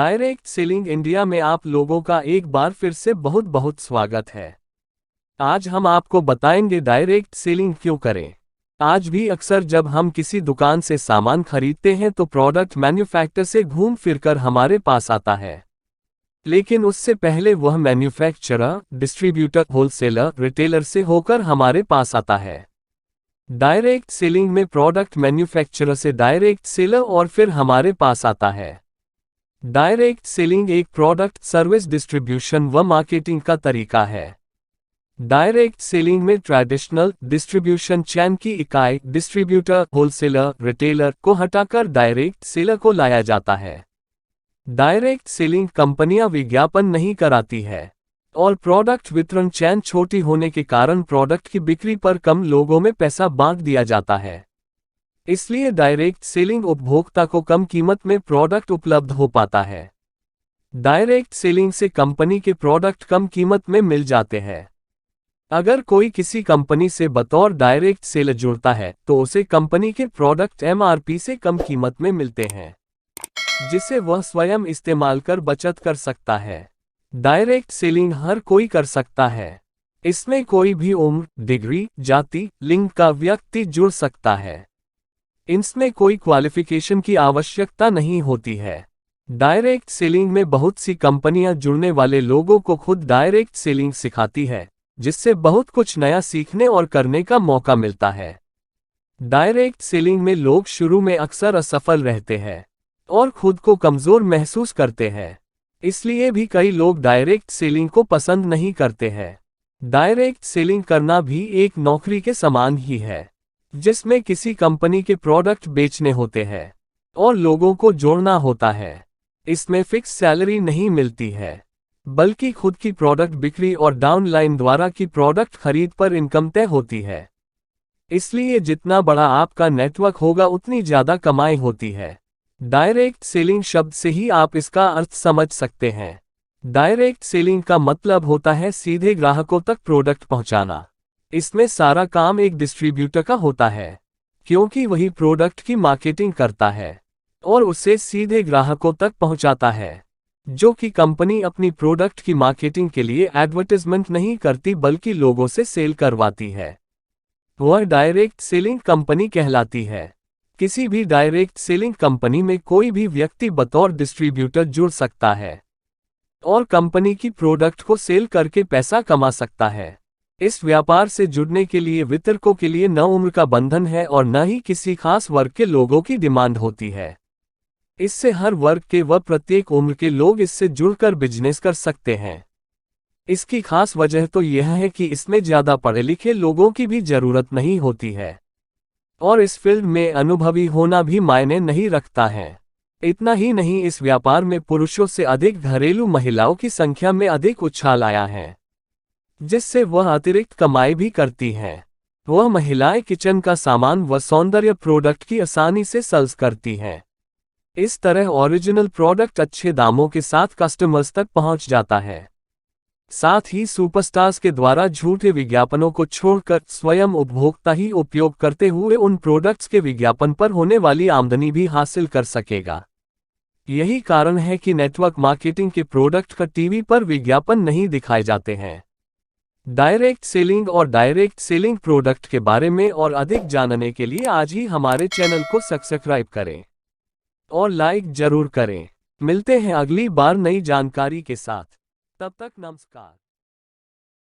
Direct selling India में आप लोगों का एक बार फिर से बहुत बहुत स्वागत है। आज हम आपको बताएंगे डायरेक्ट सेलिंग क्यों करें। आज भी अक्सर जब हम किसी दुकान से सामान खरीदते हैं तो प्रोडक्ट मैन्युफैक्चरर से घूम फिरकर हमारे पास आता है, लेकिन उससे पहले वह मैन्युफैक्चरर, डिस्ट्रीब्यूटर, होलसेलर, रिटेलर से होकर हमारे पास आता है। डायरेक्ट सेलिंग में प्रोडक्ट मैन्युफैक्चरर से डायरेक्ट सेलर और फिर हमारे पास आता है। डायरेक्ट सेलिंग एक प्रोडक्ट, सर्विस, डिस्ट्रीब्यूशन व मार्केटिंग का तरीका है। डायरेक्ट सेलिंग में ट्रेडिशनल डिस्ट्रीब्यूशन चैन की इकाई, डिस्ट्रीब्यूटर, होलसेलर, रिटेलर को हटाकर डायरेक्ट सेलर को लाया जाता है। डायरेक्ट सेलिंग कंपनियां विज्ञापन नहीं कराती है और प्रोडक्ट वितरण चैन छोटी होने के कारण प्रोडक्ट की बिक्री पर कम लोगों में पैसा बांट दिया जाता है। इसलिए डायरेक्ट सेलिंग उपभोक्ता को कम कीमत में प्रोडक्ट उपलब्ध हो पाता है। डायरेक्ट सेलिंग से कंपनी के प्रोडक्ट कम कीमत में मिल जाते हैं। अगर कोई किसी कंपनी से बतौर डायरेक्ट सेलर जुड़ता है तो उसे कंपनी के प्रोडक्ट एमआरपी से कम कीमत में मिलते हैं, जिसे वह स्वयं इस्तेमाल कर बचत कर सकता है। डायरेक्ट सेलिंग हर कोई कर सकता है। इसमें कोई भी उम्र, डिग्री, जाति, लिंग का व्यक्ति जुड़ सकता है। इसमें कोई क्वालिफिकेशन की आवश्यकता नहीं होती है। डायरेक्ट सेलिंग में बहुत सी कंपनियां जुड़ने वाले लोगों को खुद डायरेक्ट सेलिंग सिखाती है, जिससे बहुत कुछ नया सीखने और करने का मौका मिलता है। डायरेक्ट सेलिंग में लोग शुरू में अक्सर असफल रहते हैं और खुद को कमजोर महसूस करते हैं। इसलिए भी कई लोग डायरेक्ट सेलिंग को पसंद नहीं करते हैं। डायरेक्ट सेलिंग करना भी एक नौकरी के समान ही है, जिसमें किसी कंपनी के प्रोडक्ट बेचने होते हैं और लोगों को जोड़ना होता है। इसमें फिक्स सैलरी नहीं मिलती है, बल्कि खुद की प्रोडक्ट बिक्री और डाउनलाइन द्वारा की प्रोडक्ट खरीद पर इनकम तय होती है। इसलिए जितना बड़ा आपका नेटवर्क होगा उतनी ज्यादा कमाई होती है। डायरेक्ट सेलिंग शब्द से ही आप इसका अर्थ समझ सकते हैं। डायरेक्ट सेलिंग का मतलब होता है सीधे ग्राहकों तक प्रोडक्ट पहुंचाना। इसमें सारा काम एक डिस्ट्रीब्यूटर का होता है, क्योंकि वही प्रोडक्ट की मार्केटिंग करता है और उसे सीधे ग्राहकों तक पहुंचाता है, जो कि कंपनी अपनी प्रोडक्ट की मार्केटिंग के लिए एडवर्टाइजमेंट नहीं करती बल्कि लोगों से सेल करवाती है। वह डायरेक्ट सेलिंग कंपनी कहलाती है। किसी भी डायरेक्ट सेलिंग कंपनी में कोई भी व्यक्ति बतौर डिस्ट्रीब्यूटर जुड़ सकता है और कंपनी की प्रोडक्ट को सेल करके पैसा कमा सकता है। इस व्यापार से जुड़ने के लिए वितरकों के लिए न उम्र का बंधन है और न ही किसी खास वर्ग के लोगों की डिमांड होती है। इससे हर वर्ग के व प्रत्येक उम्र के लोग इससे जुड़कर बिजनेस कर सकते हैं। इसकी खास वजह तो यह है कि इसमें ज्यादा पढ़े लिखे लोगों की भी जरूरत नहीं होती है और इस फील्ड में अनुभवी होना भी मायने नहीं रखता है। इतना ही नहीं, इस व्यापार में पुरुषों से अधिक घरेलू महिलाओं की संख्या में अधिक उछाल आया है, जिससे वह अतिरिक्त कमाई भी करती हैं। वह महिलाएं किचन का सामान व सौंदर्य प्रोडक्ट की आसानी से सेल्स करती हैं। इस तरह ओरिजिनल प्रोडक्ट अच्छे दामों के साथ कस्टमर्स तक पहुंच जाता है। साथ ही सुपरस्टार्स के द्वारा झूठे विज्ञापनों को छोड़कर स्वयं उपभोक्ता ही उपयोग करते हुए उन प्रोडक्ट्स के विज्ञापन पर होने वाली आमदनी भी हासिल कर सकेगा। यही कारण है कि नेटवर्क मार्केटिंग के प्रोडक्ट का टीवी पर विज्ञापन नहीं दिखाए जाते हैं। डायरेक्ट सेलिंग और डायरेक्ट सेलिंग प्रोडक्ट के बारे में और अधिक जानने के लिए आज ही हमारे चैनल को सब्सक्राइब करें और लाइक जरूर करें। मिलते हैं अगली बार नई जानकारी के साथ। तब तक नमस्कार।